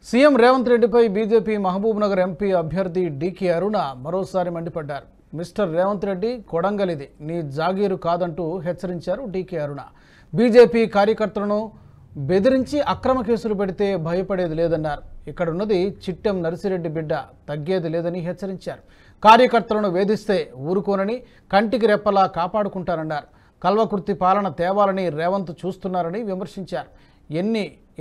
CM Revanth రెడ్డిపై BJP Mahabub Nagar MP అభ్యర్థి DK అరుణ మరోసారి మండిపడ్డారు. మిస్టర్ రేవంత్ రెడ్డి కొడంగలిది నీ జాగీరు కాదంటూ హెచ్చరించారు డీకే అరుణ. బీజేపీ కార్యకర్తలను బెదిరించి అక్రమ కేసులు పెడితే భయపడేది లేదన్నారు. ఇక్కడున్నది చిట్టెం నర్సిరెడ్డి బిడ్డ, తగ్గేది లేదని హెచ్చరించారు. కార్యకర్తలను వేధిస్తే ఊరుకోనని కంటికి రెప్పలా కాపాడుకుంటారన్నారు. కల్వకుర్తి పాలన తేవాలని రేవంత్ చూస్తున్నారని విమర్శించారు.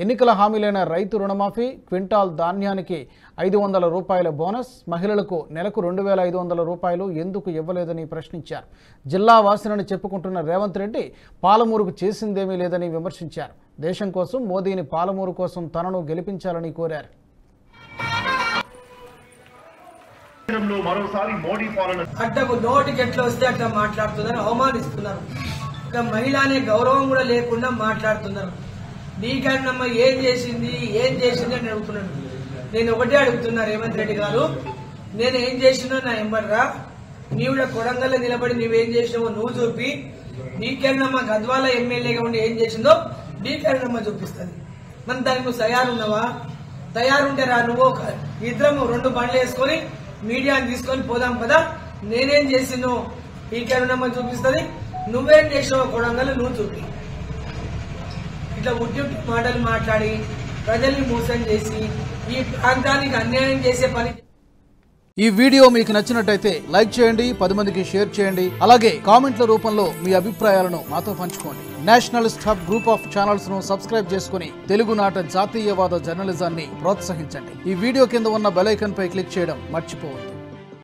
ఎన్నికల హామీలైన రైతు రుణమాఫీ, క్వింటాల్ ధాన్యానికి 500 రూపాయల బోనస్, మహిళలకు నెలకు 2500 రూపాయలు ఎందుకు ఇవ్వలేదని ప్రశ్నించారు. జిల్లా వాసినని చెప్పుకుంటున్న రేవంత్ రెడ్డి పాలమూరుకు చేసిందేమీ లేదని విమర్శించారు. దేశం కోసం మోదీని పాలమూరు కోసం తనను గెలిపించాలని కోరారు. అడ్డకు నోటికి ఎట్లా వస్తే అట్లా మాట్లాడుతున్నారు, అవమానిస్తున్నారు. ఇక మహిళ అనే గౌరవం కూడా లేకుండా మాట్లాడుతున్నారు. నీకన్నమ్మ ఏం చేసింది అని అడుగుతున్నాడు. నేను ఒకటే అడుగుతున్నా, రేవంత్ రెడ్డి గారు, నేను ఏం చేసినో నా ఎంబడరా, నీవిడ కొడంగల్లో నిలబడి నువ్వేం చేసినావో నువ్వు చూపి, నీకన్నమ్మ గద్వాల ఎమ్మెల్యేగా ఉండి ఏం చేసిందో నీకన్నమ్మ చూపిస్తుంది. మన దానికి నువ్వు తయారున్నావా? తయారుంటే రా, నువ్వు ఇద్దరము 2 బండ్లు వేసుకొని మీడియాని తీసుకొని పోదాం కదా. నేనేం చేసినో నీకన్నమ్మ చూపిస్తుంది, నువ్వేం చేసినావో కొడంగల్లో నువ్వు చూపి. ఇట్లా ఉద్యోగ మాటలు మాట్లాడి ప్రజల్ని మోసం చేసి ఈ ప్రాంతానికి అన్యాయం చేసే పని. ఈ వీడియో మీకు నచ్చినట్టయితే లైక్ చేయండి, 10 మందికి షేర్ చేయండి. అలాగే కామెంట్ల రూపంలో మీ అభిప్రాయాలను మాతో పంచుకోండి. Nationalist hub group of channels ను సబ్స్క్రైబ్ చేసుకుని తెలుగునాట జాతీయవాద జర్నలిజాన్ని ప్రోత్సహించండి. ఈ వీడియో కింద ఉన్న బెల్ ఐకాన్ పై క్లిక్ చేయడం మర్చిపోవద్దు.